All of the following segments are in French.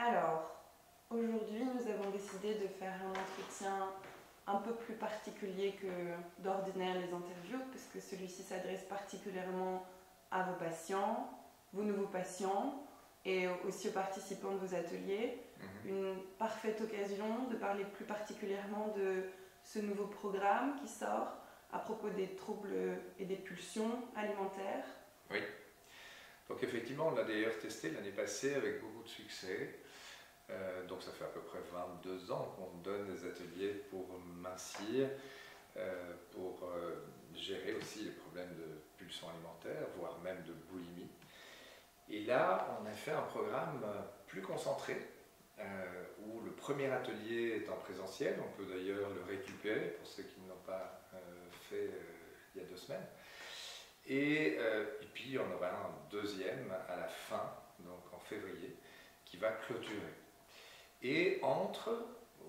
Alors, aujourd'hui, nous avons décidé de faire un entretien un peu plus particulier que d'ordinaire les interviews, puisque celui-ci s'adresse particulièrement à vos patients, vos nouveaux patients, et aussi aux participants de vos ateliers. Une parfaite occasion de parler plus particulièrement de ce nouveau programme qui sort à propos des troubles et des pulsions alimentaires. Oui, donc effectivement, on l'a d'ailleurs testé l'année passée avec beaucoup de succès. Donc ça fait à peu près 22 ans qu'on donne des ateliers pour mincir, pour gérer aussi les problèmes de pulsions alimentaires, voire même de boulimie. Et là, on a fait un programme plus concentré, où le premier atelier est en présentiel. On peut d'ailleurs le récupérer pour ceux qui ne l'ont pas fait il y a 2 semaines. Et puis on aura un deuxième à la fin, donc en février, qui va clôturer. Et entre,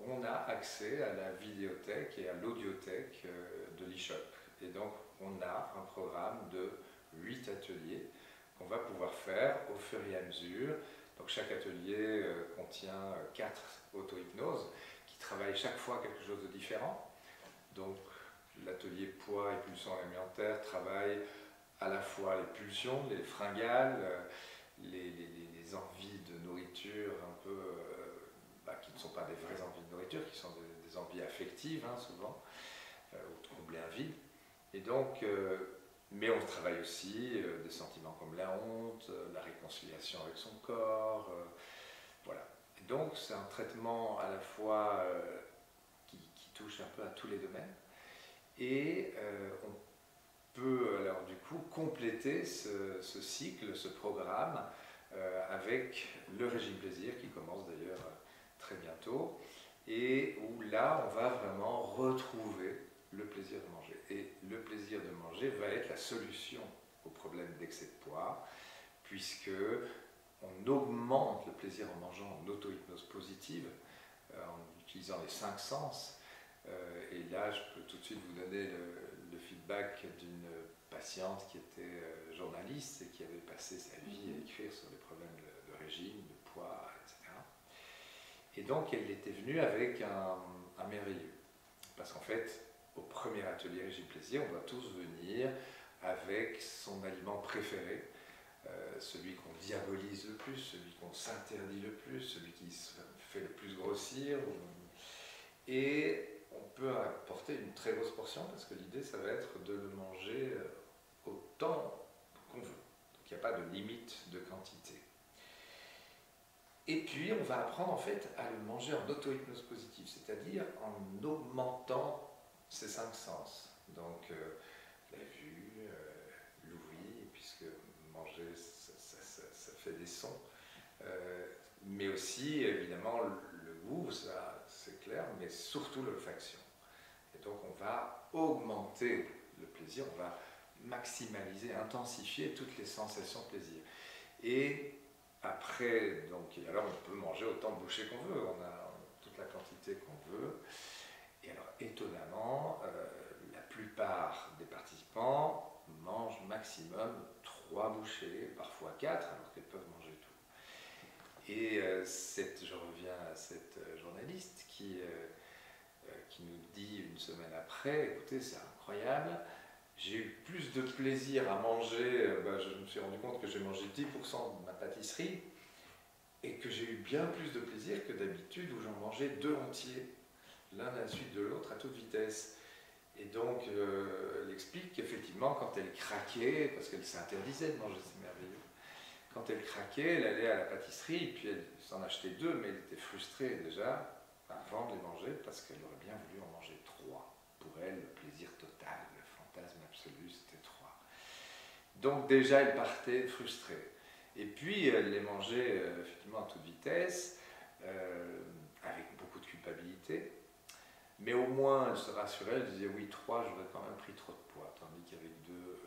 on a accès à la vidéothèque et à l'audiothèque de l'eShop. Et donc on a un programme de 8 ateliers qu'on va pouvoir faire au fur et à mesure. Donc chaque atelier contient 4 auto-hypnoses qui travaillent chaque fois quelque chose de différent. Donc l'atelier poids et pulsions alimentaires travaille à la fois les pulsions, les fringales, les envies de nourriture un peu, qui ne sont pas des vraies envies de nourriture, qui sont des envies affectives souvent, ou de combler un vide. Et donc, mais on travaille aussi des sentiments comme la honte, la réconciliation avec son corps, voilà. Et donc c'est un traitement à la fois qui touche un peu à tous les domaines. Et on peut alors du coup compléter ce cycle, ce programme, avec le régime plaisir qui commence d'ailleurs très bientôt, et où là on va vraiment retrouver le plaisir de manger. Et le plaisir de manger va être la solution au problème d'excès de poids, puisque on augmente le plaisir en mangeant en auto-hypnose positive, en utilisant les 5 sens. Et là, je peux tout de suite vous donner le feedback d'une patiente qui était journaliste et qui avait passé sa vie à écrire sur les problèmes de régime, de poids, etc. Et donc, elle était venue avec un merveilleux. Parce qu'en fait, au premier atelier Régime Plaisir, on doit tous venir avec son aliment préféré, celui qu'on diabolise le plus, celui qu'on s'interdit le plus, celui qui se fait le plus grossir. Et on peut apporter une très grosse portion parce que l'idée, ça va être de le manger autant qu'on veut. Donc il n'y a pas de limite de quantité. Et puis on va apprendre en fait à le manger en auto-hypnose positive, c'est-à-dire en augmentant ses 5 sens. Donc la vue, l'ouïe, puisque manger ça fait des sons, mais aussi évidemment le goût, ça c'est clair, mais surtout l'olfaction. Et donc on va augmenter le plaisir, on va maximaliser, intensifier toutes les sensations de plaisir. Et après, donc, alors on peut manger autant de bouchées qu'on veut, on a toute la quantité qu'on veut. Et alors étonnamment, la plupart des participants mangent maximum 3 bouchées, parfois 4, alors qu'ils peuvent manger tout. Et je reviens à cette journaliste qui nous dit une semaine après, écoutez, c'est incroyable, j'ai eu plus de plaisir à manger, je me suis rendu compte que j'ai mangé 10% de ma pâtisserie, et que j'ai eu bien plus de plaisir que d'habitude où j'en mangeais 2 entiers, l'un à la suite de l'autre à toute vitesse. Et donc, elle explique qu'effectivement, quand elle craquait, parce qu'elle s'interdisait de manger ces merveilleux, quand elle craquait, elle allait à la pâtisserie, et puis elle s'en achetait 2, mais elle était frustrée déjà avant de les manger, parce qu'elle aurait bien voulu en manger 3. Pour elle, le plaisir total, le fantasme absolu, c'était 3. Donc déjà, elle partait frustrée. Et puis, elle les mangeait effectivement à toute vitesse, avec beaucoup de culpabilité. Mais au moins, elle se rassurait, elle disait oui, 3, j'aurais quand même pris trop de poids, tandis qu'avec 2,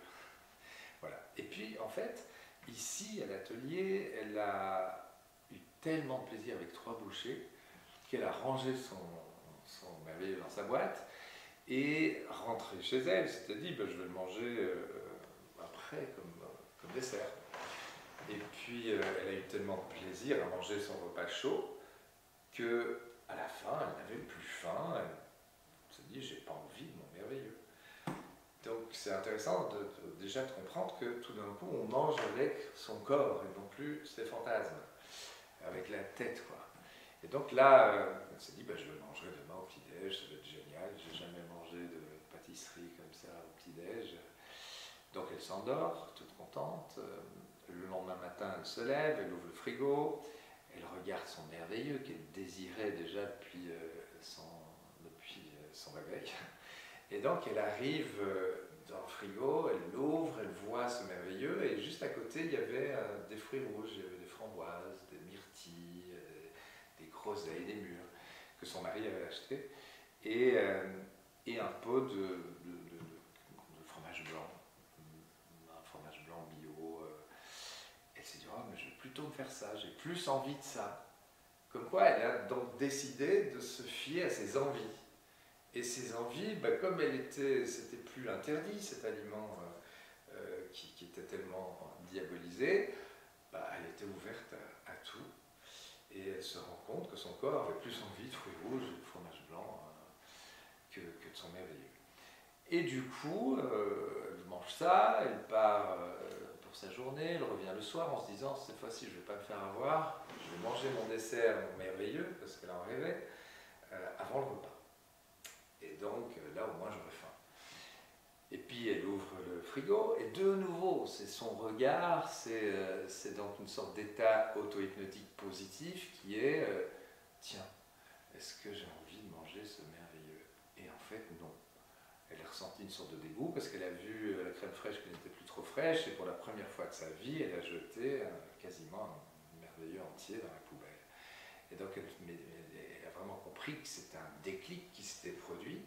voilà. Et puis, en fait, ici, à l'atelier, elle a eu tellement de plaisir avec 3 bouchées qu'elle a rangé son merveilleux dans sa boîte et rentré chez elle, s'était dit, je vais le manger après comme dessert. Et puis elle a eu tellement de plaisir à manger son repas chaud que à la fin, elle n'avait plus faim. Elle s'est dit, j'ai pas envie de mon merveilleux. Donc c'est intéressant déjà de comprendre que tout d'un coup, on mange avec son corps et non plus ses fantasmes, avec la tête, quoi. Et donc là, elle s'est dit, je le mangerai demain au petit-déj, ça va être génial. J'ai jamais mangé de pâtisserie comme ça au petit-déj. Donc elle s'endort, toute contente. Le lendemain matin, elle se lève, elle ouvre le frigo, elle regarde son merveilleux qu'elle désirait déjà depuis son réveil. Et donc elle arrive dans le frigo, elle l'ouvre, elle voit ce merveilleux, et juste à côté, il y avait des fruits rouges, il y avait des framboises, des myrtilles, des groseilles, des mûres, que son mari avait acheté, et un pot de fromage blanc, un fromage blanc bio. Elle s'est dit, oh, mais je vais plutôt me faire ça, j'ai plus envie de ça. Comme quoi, elle a donc décidé de se fier à ses envies. Et ses envies, comme c'était plus interdit, cet aliment qui était tellement diabolisé, elle était ouverte à tout. Et elle se rend compte que son corps avait plus envie de fruits rouges et de fromage blanc que de son merveilleux. Et du coup, elle mange ça, elle part pour sa journée, elle revient le soir en se disant, cette fois-ci je ne vais pas me faire avoir, je vais manger mon dessert, mon merveilleux, parce qu'elle en rêvait, avant le repas. Et donc là au moins j'aurai faim. Et puis elle ouvre le frigo, et de nouveau, c'est son regard, c'est donc une sorte d'état auto-hypnotique positif qui est, tiens, est-ce que j'ai envie de manger ce merveilleux? Et en fait, non. Elle a ressenti une sorte de dégoût parce qu'elle a vu la crème fraîche qui n'était plus trop fraîche, et pour la première fois de sa vie, elle a jeté quasiment un merveilleux entier dans la poubelle. Et donc elle a vraiment compris que c'était un déclic qui s'était produit,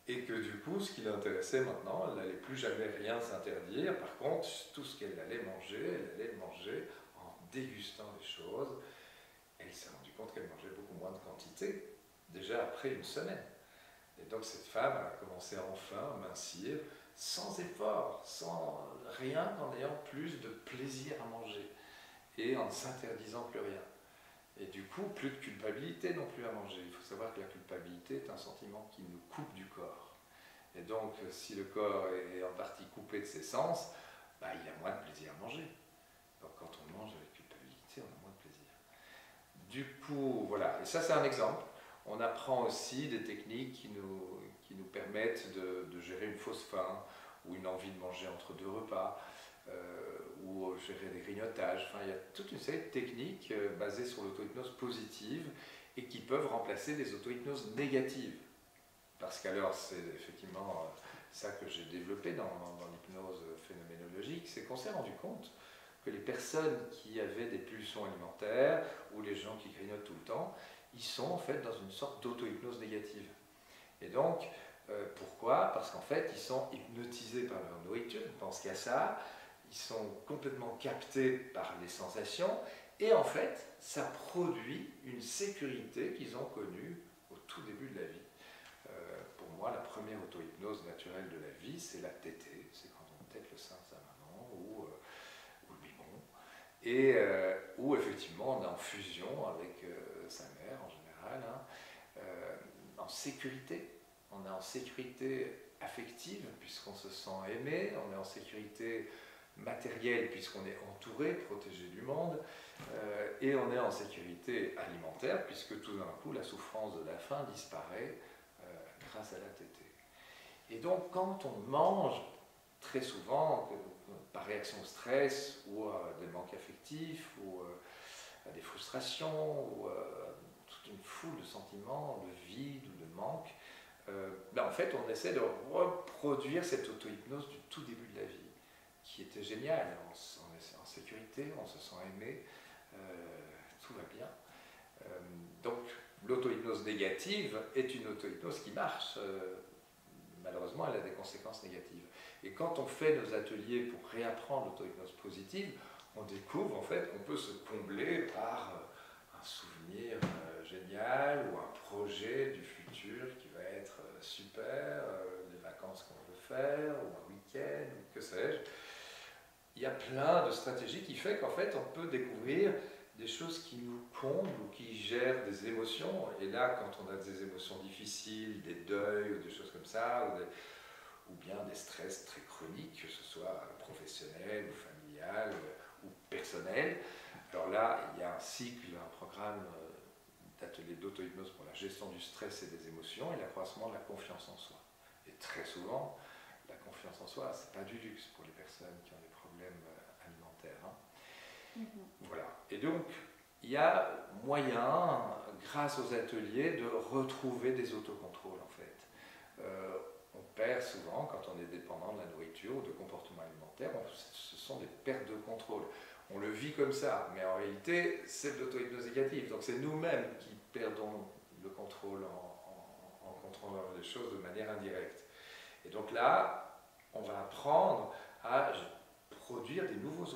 et que du coup, ce qui l'intéressait maintenant, elle n'allait plus jamais rien s'interdire. Par contre, tout ce qu'elle allait manger, elle allait le manger en dégustant les choses. Et elle s'est rendue compte qu'elle mangeait beaucoup moins de quantité, déjà après une semaine. Et donc cette femme a commencé enfin à mincir, sans effort, sans rien, en ayant plus de plaisir à manger, et en ne s'interdisant plus rien. Et du coup, plus de culpabilité non plus à manger. Il faut savoir que la culpabilité est un sentiment qui nous coupe du corps. Et donc, si le corps est en partie coupé de ses sens, il y a moins de plaisir à manger. Donc quand on mange avec culpabilité, on a moins de plaisir. Du coup, voilà. Et ça, c'est un exemple. On apprend aussi des techniques qui nous permettent de gérer une fausse faim, ou une envie de manger entre deux repas, ou gérer des grignotages. Enfin, il y a toute une série de techniques basées sur l'auto-hypnose positive et qui peuvent remplacer des auto-hypnoses négatives. Parce qu'alors, c'est effectivement ça que j'ai développé dans l'hypnose phénoménologique, c'est qu'on s'est rendu compte que les personnes qui avaient des pulsions alimentaires, ou les gens qui grignotent tout le temps, ils sont en fait dans une sorte d'auto-hypnose négative. Et donc, pourquoi? Parce qu'en fait, ils sont hypnotisés par leur nourriture, ils pensent qu'à ça, ils sont complètement captés par les sensations, et en fait, ça produit une sécurité qu'ils ont connue au tout début de la vie. Pour moi, la première auto-hypnose naturelle de la vie, c'est la tétée, c'est quand on tète le sein de sa maman, ou le biberon, et où effectivement on est en fusion avec sa mère en général, en sécurité. On est en sécurité affective puisqu'on se sent aimé, on est en sécurité matérielle puisqu'on est entouré, protégé du monde, et on est en sécurité alimentaire puisque tout d'un coup la souffrance de la faim disparaît grâce à la tétée. Et donc quand on mange, très souvent, par réaction au stress ou à des manques affectifs ou à des frustrations ou à toute une foule de sentiments de vide ou de manque, en fait on essaie de reproduire cette auto-hypnose du tout début de la vie, qui était géniale. On est en sécurité, on se sent aimé, tout va bien. Donc l'auto-hypnose négative est une auto-hypnose qui marche. Malheureusement, elle a des conséquences négatives. Et quand on fait nos ateliers pour réapprendre l'auto-hypnose positive, on découvre en fait qu'on peut se combler par un souvenir génial ou un projet du futur qui va être super, des vacances qu'on veut faire, ou un week-end, ou que sais-je. il y a plein de stratégies qui fait qu'en fait, on peut découvrir des choses qui nous comblent ou qui gèrent des émotions. Et là, quand on a des émotions difficiles, des deuils ou des choses comme ça, ou bien des stress très chroniques, que ce soit professionnel ou familial ou personnel, alors là, il y a un cycle, un programme d'ateliers d'auto-hypnose pour la gestion du stress et des émotions et l'accroissement de la confiance en soi. Et très souvent, la confiance en soi, c'est pas du luxe pour les personnes qui ont des problèmes alimentaires. Hein. Voilà. Et donc, il y a moyen, grâce aux ateliers, de retrouver des autocontrôles en fait. On perd souvent, quand on est dépendant de la nourriture ou de comportements alimentaires, ce sont des pertes de contrôle. On le vit comme ça, mais en réalité, c'est de l'auto-hypnose négative. Donc c'est nous-mêmes qui perdons le contrôle en contrôlant les choses de manière indirecte. Et donc là, on va apprendre à produire des nouveaux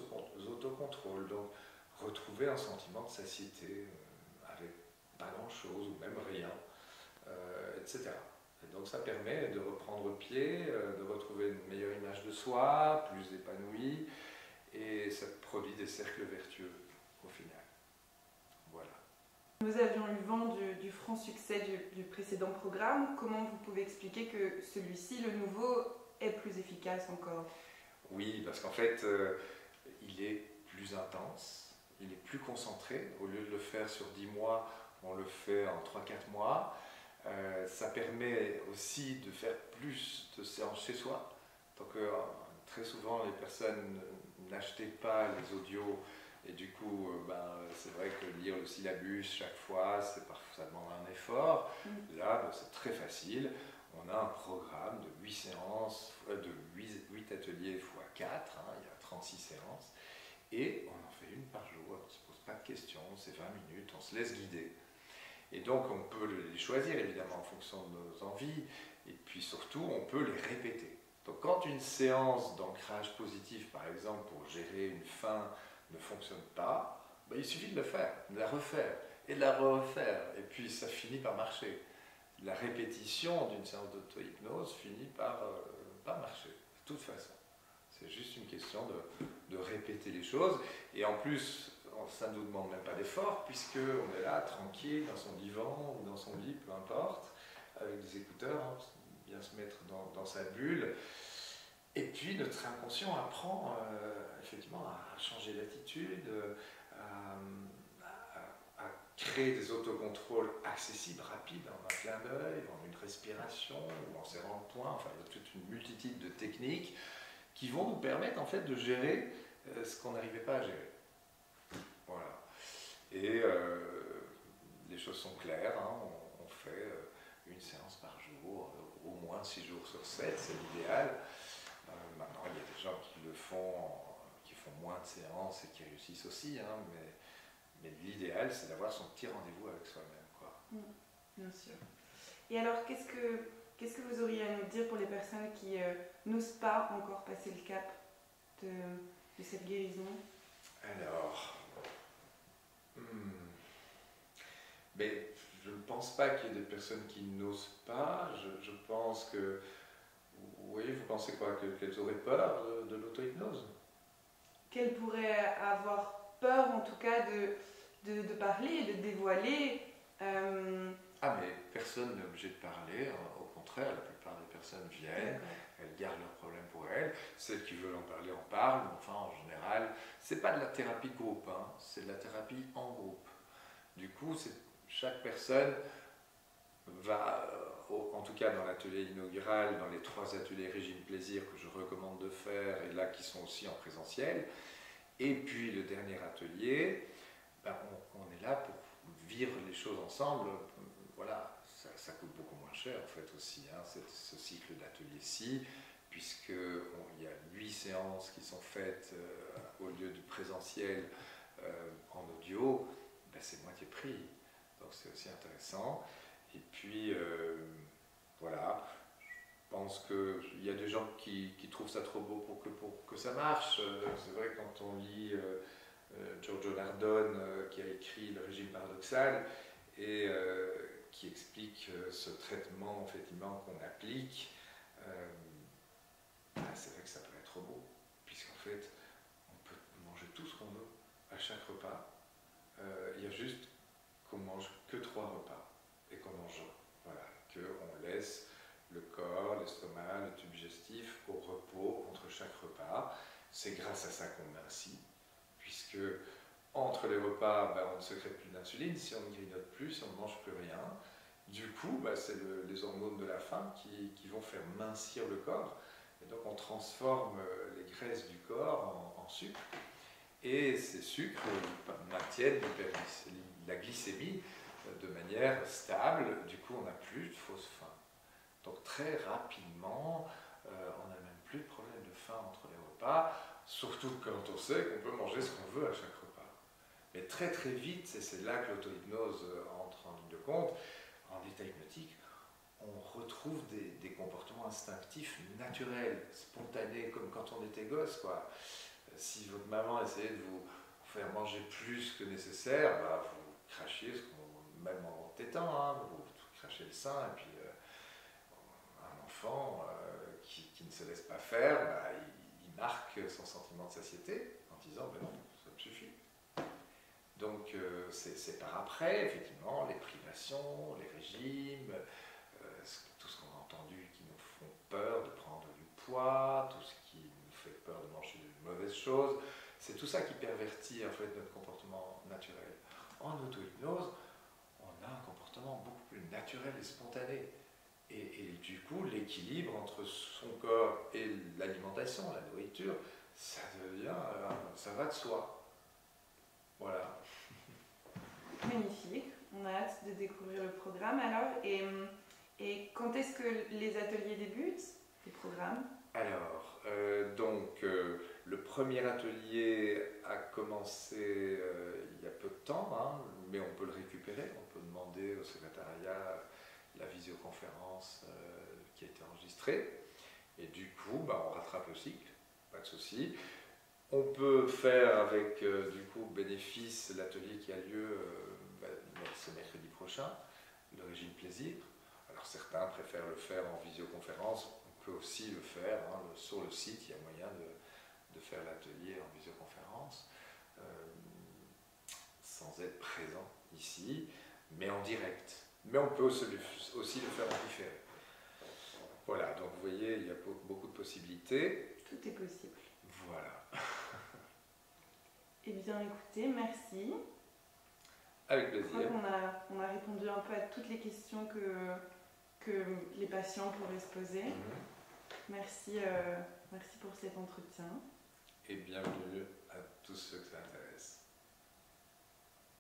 autocontrôles. Donc retrouver un sentiment de satiété avec pas grand-chose ou même rien, etc. Et donc ça permet de reprendre pied, de retrouver une meilleure image de soi, plus épanouie, et ça produit des cercles vertueux au final. Voilà. Nous avions eu vent du franc succès du précédent programme. Comment vous pouvez expliquer que celui-ci, le nouveau, est plus efficace encore? Oui, parce qu'en fait, il est plus intense, il est plus concentré. Au lieu de le faire sur 10 mois, on le fait en 3-4 mois. Ça permet aussi de faire plus de séances chez soi. Donc très souvent les personnes n'achetaient pas les audios et du coup c'est vrai que lire le syllabus chaque fois, ça demande un effort. Là c'est très facile, on a un programme de 8 séances, de 8 ateliers x 4, hein, il y a 36 séances et on en fait une par jour, on ne se pose pas de questions, c'est 20 minutes, on se laisse guider. Et donc on peut les choisir évidemment en fonction de nos envies, et puis surtout on peut les répéter. Donc quand une séance d'ancrage positif par exemple pour gérer une faim ne fonctionne pas, il suffit de le faire, de la refaire et de la refaire, et puis ça finit par marcher. La répétition d'une séance d'auto-hypnose finit par marcher, de toute façon. C'est juste une question de répéter les choses, et en plus ça ne nous demande même pas d'effort, puisqu'on est là, tranquille, dans son divan ou dans son lit, peu importe, avec des écouteurs, hein, bien se mettre dans sa bulle. Et puis notre inconscient apprend effectivement à changer d'attitude, à créer des autocontrôles accessibles, rapides, en un clin d'œil, en une respiration, ou en serrant le poing. Enfin, il y a toute une multitude de techniques qui vont nous permettre en fait de gérer ce qu'on n'arrivait pas à gérer. Voilà. Et les choses sont claires, hein. On fait une séance par jour, au moins 6 jours sur 7, c'est l'idéal. Maintenant, il y a des gens qui le font, qui font moins de séances et qui réussissent aussi, hein, mais l'idéal, c'est d'avoir son petit rendez-vous avec soi-même, quoi. Bien sûr. Et alors, qu'est-ce que vous auriez à nous dire pour les personnes qui n'osent pas encore passer le cap de cette guérison? Alors, mais je ne pense pas qu'il y ait des personnes qui n'osent pas. Je pense que, oui, vous pensez quoi, qu'elles auraient peur de l'auto-hypnose? Qu'elles pourraient avoir peur, en tout cas, de parler, de dévoiler. Ah, mais personne n'est obligé de parler. Au contraire, la plupart des personnes viennent, elles gardent leurs problèmes pour elles. Celles qui veulent en parler en parlent, mais enfin, en général, c'est pas de la thérapie de groupe, hein, c'est de la thérapie en groupe. Du coup, chaque personne va, en tout cas dans l'atelier inaugural, dans les 3 ateliers régime plaisir que je recommande de faire, et là qui sont aussi en présentiel, et puis le dernier atelier, on est là pour vivre les choses ensemble. Voilà, ça coûte beaucoup moins cher en fait aussi, hein, ce cycle d'atelier-ci, puisqu'il y a 8 séances qui sont faites au lieu du présentiel en audio, c'est moitié prix, donc c'est aussi intéressant. Et puis voilà, je pense qu'il y a des gens qui trouvent ça trop beau pour que ça marche. C'est vrai que quand on lit Giorgio Nardone qui a écrit Le régime paradoxal et qui explique ce traitement effectivement qu'on applique, c'est vrai que ça peut être trop beau, puisqu'en fait chaque repas. Il y a juste qu'on mange que 3 repas et qu'on mange, voilà, qu'on laisse le corps, l'estomac, le tube digestif au repos entre chaque repas. C'est grâce à ça qu'on mincit, puisque entre les repas, on ne sécrète plus d'insuline, si on ne grignote plus, si on ne mange plus rien. Du coup, c'est les hormones de la faim qui vont faire mincir le corps. Et donc on transforme les graisses du corps en sucre. Et ces sucres maintiennent la glycémie de manière stable. Du coup, on n'a plus de fausse faim. Donc très rapidement, on n'a même plus de problème de faim entre les repas, surtout quand on sait qu'on peut manger ce qu'on veut à chaque repas. Mais très très vite, c'est là que l'auto-hypnose entre en ligne de compte. En état hypnotique, on retrouve des comportements instinctifs naturels, spontanés, comme quand on était gosse, quoi. Si votre maman essayait de vous faire manger plus que nécessaire, vous crachiez, même en tétant, hein, vous crachez le sein, et puis un enfant qui ne se laisse pas faire, il marque son sentiment de satiété en disant non, ça me suffit. Donc c'est par après, effectivement, les privations, les régimes, tout ce qu'on a entendu qui nous font peur de prendre du poids, tout ce qui nous fait peur de manger de mauvaises choses, c'est tout ça qui pervertit en fait notre comportement naturel. En auto-hypnose, on a un comportement beaucoup plus naturel et spontané. Et du coup, l'équilibre entre son corps et l'alimentation, la nourriture, ça va de soi. Voilà. Magnifique, on a hâte de découvrir le programme alors. Et quand est-ce que les ateliers débutent, les programmes? Alors, le premier atelier a commencé il y a peu de temps, hein, mais on peut le récupérer, on peut demander au secrétariat la visioconférence qui a été enregistrée, et du coup, on rattrape le cycle, pas de souci. On peut faire avec, du coup, bénéfice, l'atelier qui a lieu ce mercredi prochain, le régime plaisir. Alors certains préfèrent le faire en visioconférence, on peut aussi le faire, hein, sur le site, il y a moyen de faire l'atelier en visioconférence, sans être présent ici, mais en direct. Mais on peut aussi le faire en différé. Voilà, donc vous voyez, il y a beaucoup de possibilités. Tout est possible. Voilà. Eh bien, écoutez, merci. Avec plaisir. Je crois qu'on a répondu un peu à toutes les questions que les patients pourraient se poser. Merci pour cet entretien. Et bienvenue à tous ceux que ça intéresse.